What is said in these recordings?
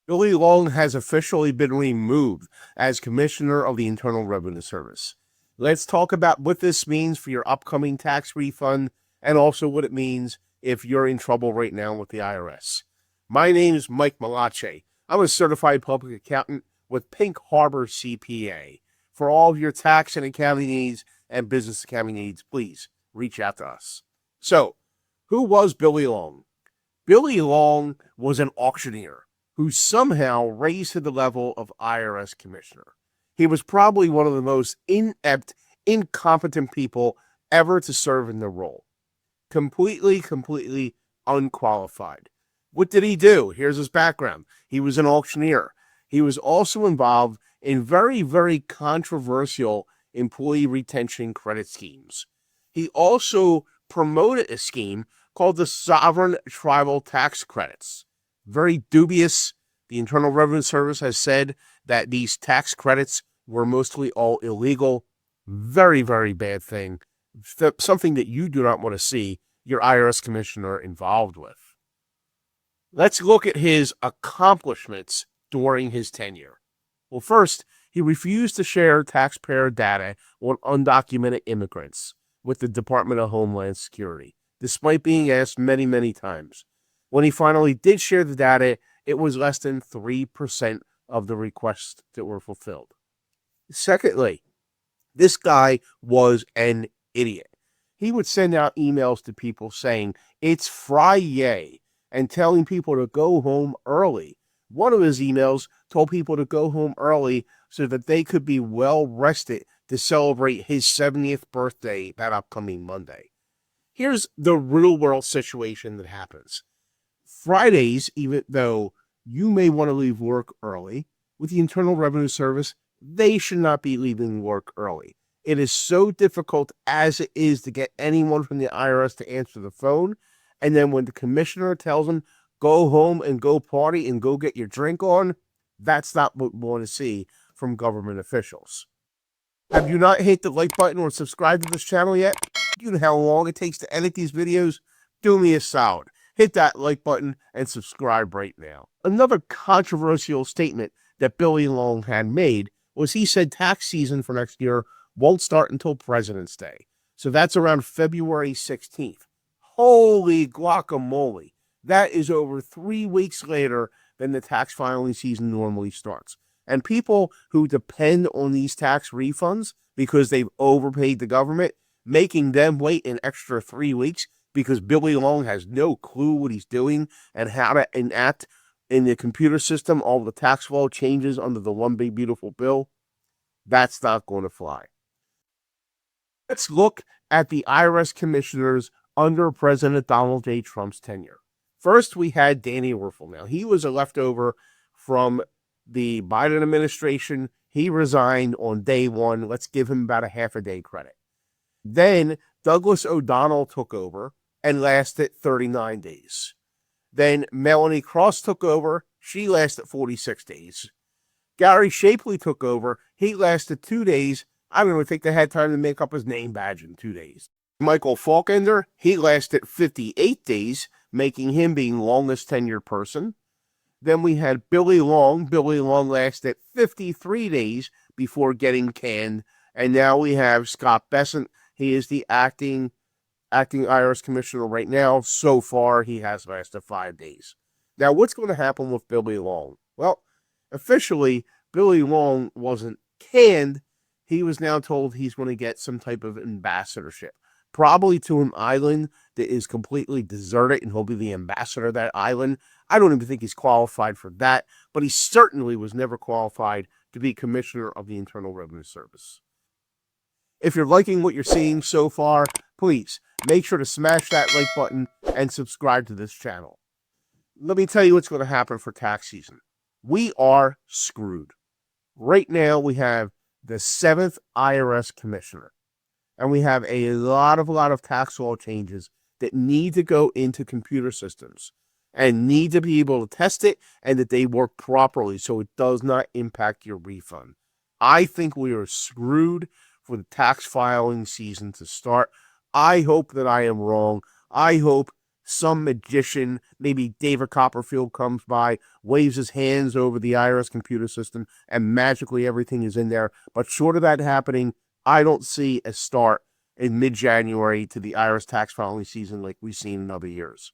Billy Long has officially been removed as Commissioner of the Internal Revenue Service. Let's talk about what this means for your upcoming tax refund and also what it means if you're in trouble right now with the IRS. My name is Mike Mellace. I'm a certified public accountant with Pink Harbor CPA. For all of your tax and accounting needs and business accounting needs, please reach out to us. So, who was Billy Long? Billy Long was an auctioneer who somehow raised to the level of IRS Commissioner. He was probably one of the most inept, incompetent people ever to serve in the role. Completely unqualified. What did he do? Here's his background. He was an auctioneer. He was also involved in very controversial employee retention credit schemes. He also promoted a scheme called the Sovereign Tribal Tax Credits. Very dubious. The Internal Revenue Service has said that these tax credits were mostly all illegal. Very bad thing. Something that you do not want to see your IRS commissioner involved with. Let's look at his accomplishments during his tenure. Well, first, he refused to share taxpayer data on undocumented immigrants with the Department of Homeland Security, despite being asked many times. When he finally did share the data, it was less than 3% of the requests that were fulfilled. Secondly, this guy was an idiot. He would send out emails to people saying, "It's Friday," and telling people to go home early. One of his emails told people to go home early so that they could be well rested to celebrate his 70th birthday that upcoming Monday. Here's the real world situation that happens. Fridays, even though you may want to leave work early, with the Internal Revenue Service, they should not be leaving work early. It is so difficult as it is to get anyone from the IRS to answer the phone. And then when the commissioner tells them, go home and go party and go get your drink on, that's not what we want to see from government officials. Have you not hit the like button or subscribed to this channel yet? You know how long it takes to edit these videos? Do me a solid. Hit that like button and subscribe right now. Another controversial statement that Billy Long had made was he said tax season for next year won't start until President's Day. So that's around February 16th. Holy guacamole. That is over 3 weeks later than the tax filing season normally starts. And people who depend on these tax refunds because they've overpaid the government, making them wait an extra 3 weeks because Billy Long has no clue what he's doing and how to enact in the computer system all the tax law changes under the One Big Beautiful Bill, that's not going to fly. Let's look at the IRS commissioners under President Donald J. Trump's tenure. First, we had Danny Werfel. Now, he was a leftover from the Biden administration. He resigned on day one. Let's give him about a half a day credit. Then Douglas O'Donnell took over and lasted 39 days. Then Melanie Cross took over. She lasted 46 days. Gary Shapley took over. He lasted 2 days. I don't even think they had time to make up his name badge in 2 days. Michael Faulkender, he lasted 58 days, making him the longest tenured person. Then we had Billy Long. Billy Long lasted 53 days before getting canned. And now we have Scott Bessent. He is the acting IRS commissioner right now. So far, he has lasted 5 days. Now, what's going to happen with Billy Long? Well, officially, Billy Long wasn't canned. He was now told he's going to get some type of ambassadorship, probably to an island that is completely deserted, and he'll be the ambassador of that island. I don't even think he's qualified for that, but he certainly was never qualified to be commissioner of the Internal Revenue Service. If you're liking what you're seeing so far, please make sure to smash that like button and subscribe to this channel. Let me tell you what's going to happen for tax season. We are screwed. Right now, we have the 7th IRS commissioner, and we have a lot of tax law changes that need to go into computer systems and need to be able to test it and that they work properly so it does not impact your refund. I think we are screwed for the tax filing season to start. I hope that I am wrong. I hope some magician, maybe David Copperfield, comes by, waves his hands over the IRS computer system, and magically everything is in there. But short of that happening, I don't see a start in mid-January to the IRS tax filing season like we've seen in other years.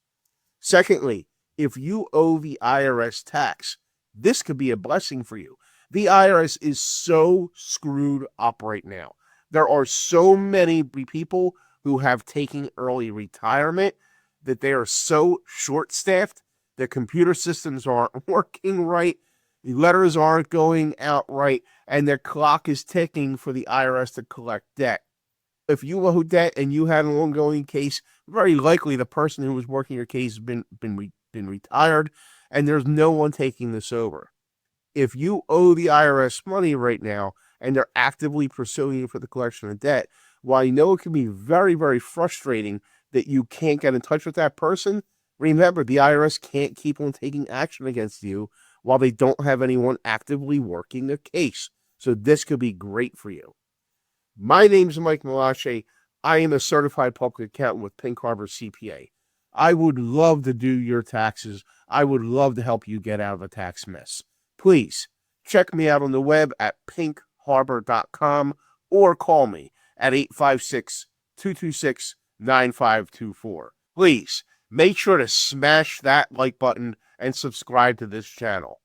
Secondly, if you owe the IRS tax, this could be a blessing for you. The IRS is so screwed up right now. There are so many people who have taken early retirement that they are so short-staffed, their computer systems aren't working right, the letters aren't going out right, and their clock is ticking for the IRS to collect debt. If you owe debt and you had an ongoing case, very likely the person who was working your case has been retired, and there's no one taking this over. If you owe the IRS money right now and they're actively pursuing you for the collection of debt, while you know it can be very, very frustrating that you can't get in touch with that person, remember the IRS can't keep on taking action against you while they don't have anyone actively working the case. So this could be great for you. My name's Mike Mellace. I am a certified public accountant with Pink Harbor CPA. I would love to do your taxes. I would love to help you get out of a tax mess. Please check me out on the web at pinkharbor.com or call me at 856-226-9524. Please make sure to smash that like button and subscribe to this channel.